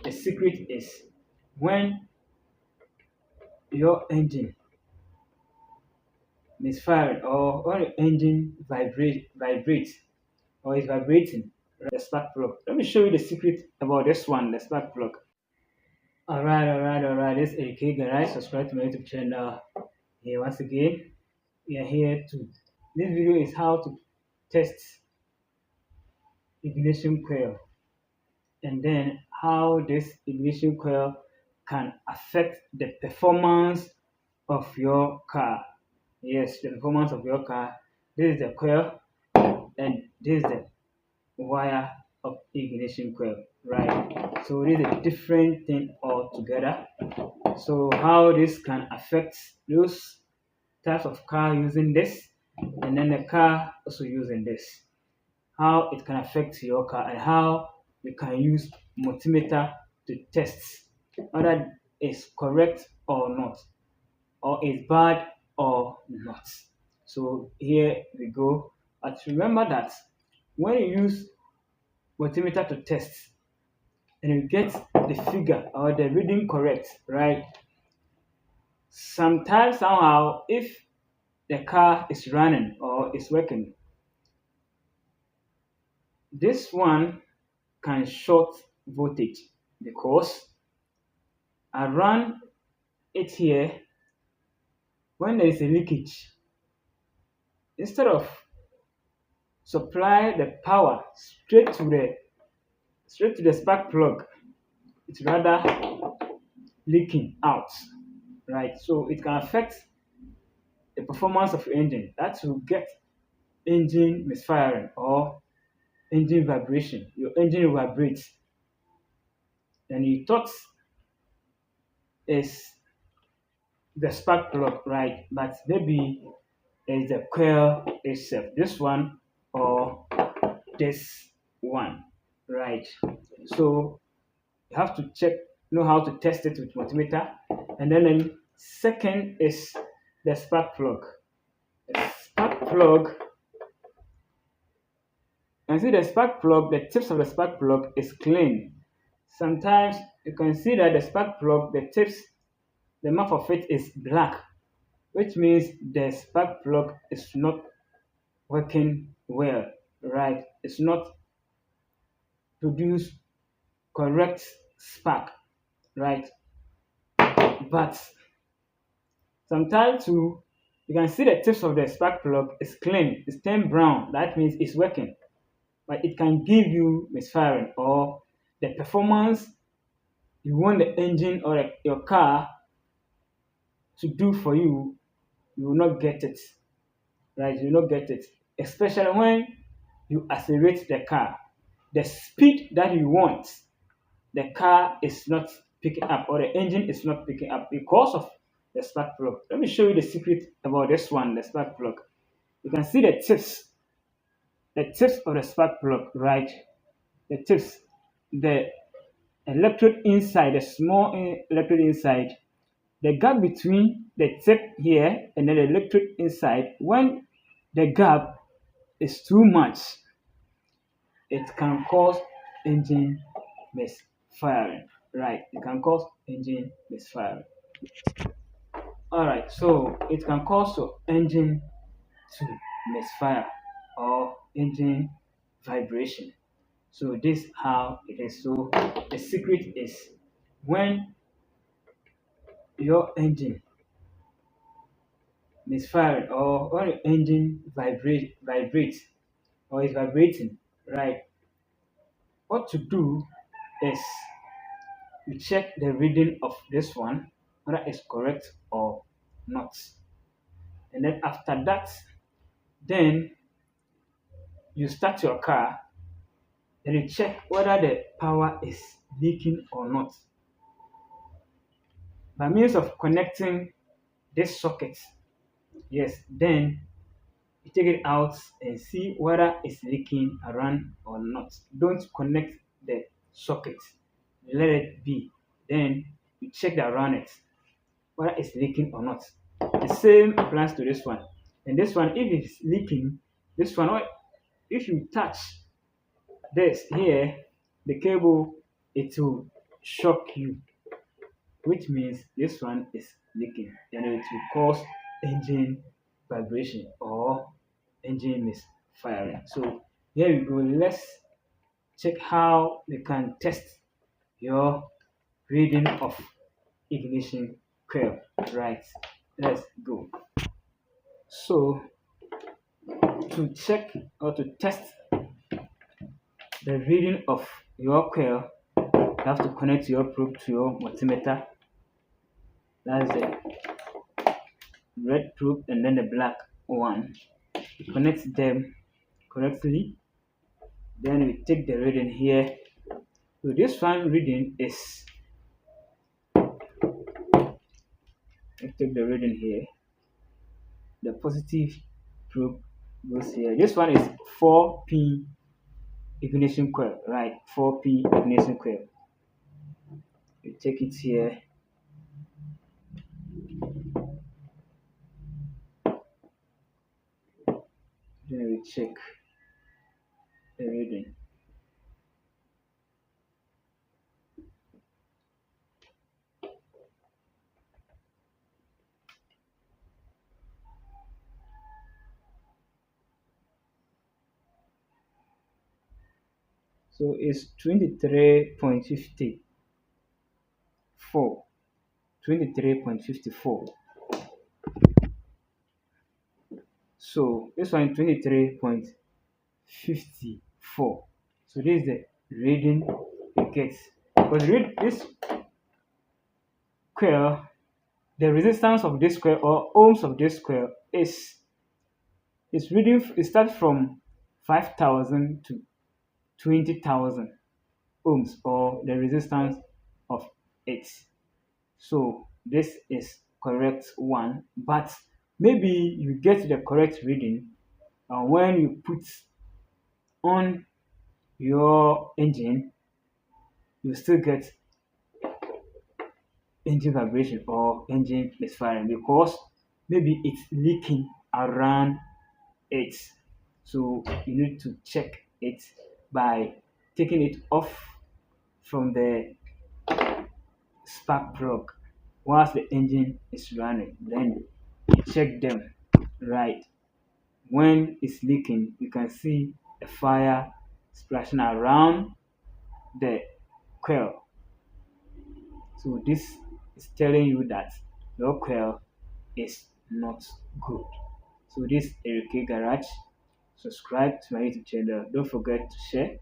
the secret is when your engine misfiring or when your engine vibrates or is vibrating the spark plug. Let me show you the secret about this one, the spark plug. Alright. This is AK Garage. Subscribe to my YouTube channel. Here once again, we are here to. This video is how to test ignition coil, and then how this ignition coil can affect the performance of your car. Yes, the performance of your car. This is the coil, and this is the wire of ignition coil, right? So this is a different thing altogether. So how this can affect those types of car using this, and then the car also using this, how it can affect your car, and how you can use multimeter to test whether it's correct or not, or it's bad or not. So here we go. But remember that when you use multimeter to test and you get the figure or the reading correct, right? Sometimes somehow if the car is running or is working, this one can short voltage because I run it here. When there is a leakage, instead of supply the power straight to the spark plug, it's rather leaking out, right? So it can affect the performance of your engine. That will get engine misfiring or engine vibration. Your engine will vibrate, and you thought is the spark plug, right? But maybe it's the coil itself, this one or this one, right? So you have to know how to test it with multimeter. And then second is the spark plug. The spark plug, and see the spark plug, the tips of the spark plug is clean. Sometimes you can see that the spark plug, the tips, the mouth of it is black, which means the spark plug is not working well, right? It's not produce correct spark, right? But sometimes too, you can see the tips of the spark plug is clean, it's turned brown. That means it's working, but it can give you misfiring or the performance you want the engine or your car to do for you. You will not get it, right? You will not get it, especially when you accelerate the car. The speed that you want, the car is not picking up, or the engine is not picking up because of the spark plug. Let me show you the secret about this one, the spark plug. You can see the tips of the spark plug, right? The tips, the electrode inside, the small electrode inside, the gap between the tip here and then the electrode inside. When the gap is too much, it can cause engine misfiring, right? It can cause engine misfiring. Alright, so it can cause your engine to misfire or engine vibration. So this is how it is. So the secret is when your engine misfiring or when your engine vibrates or is vibrating, right? What to do is you check the reading of this one, whether it's correct or not. And then after that, then you start your car, then you check whether the power is leaking or not. By means of connecting this socket, yes, then you take it out and see whether it's leaking around or not. Don't connect the socket, let it be. Then you check around it, whether it's leaking or not. The same applies to this one. And this one, if it's leaking, this one, if you touch this here, the cable, it will shock you, which means this one is leaking and it will cause engine vibration or engine misfiring. So here we go. Let's check how we can test your reading of ignition coil. Right, let's go. So to check or to test the reading of your coil, you have to connect your probe to your multimeter. That's the red probe and then the black one. You connect them correctly. Then we take the reading here. So this one reading is, we take the reading here. The positive probe goes here. This one is 4P ignition coil, right? 4P ignition coil. You take it here. Then we check the reading. So it's 23.54. 23.54. So this one 23.54. So this is the reading it gets. Because read this coil, the resistance of this coil or ohms of this coil is reading, it starts from 5,000 to 20,000 ohms or the resistance of it. So this is correct one, but maybe you get the correct reading when you put on your engine, you still get engine vibration or engine misfiring because maybe it's leaking around it. So you need to check it by taking it off from the spark plug whilst the engine is running. Then check them. Right, when it's leaking, you can see a fire splashing around the coil. So this is telling you that your coil is not good. So this is Eric Garage. Subscribe to my YouTube channel. Don't forget to share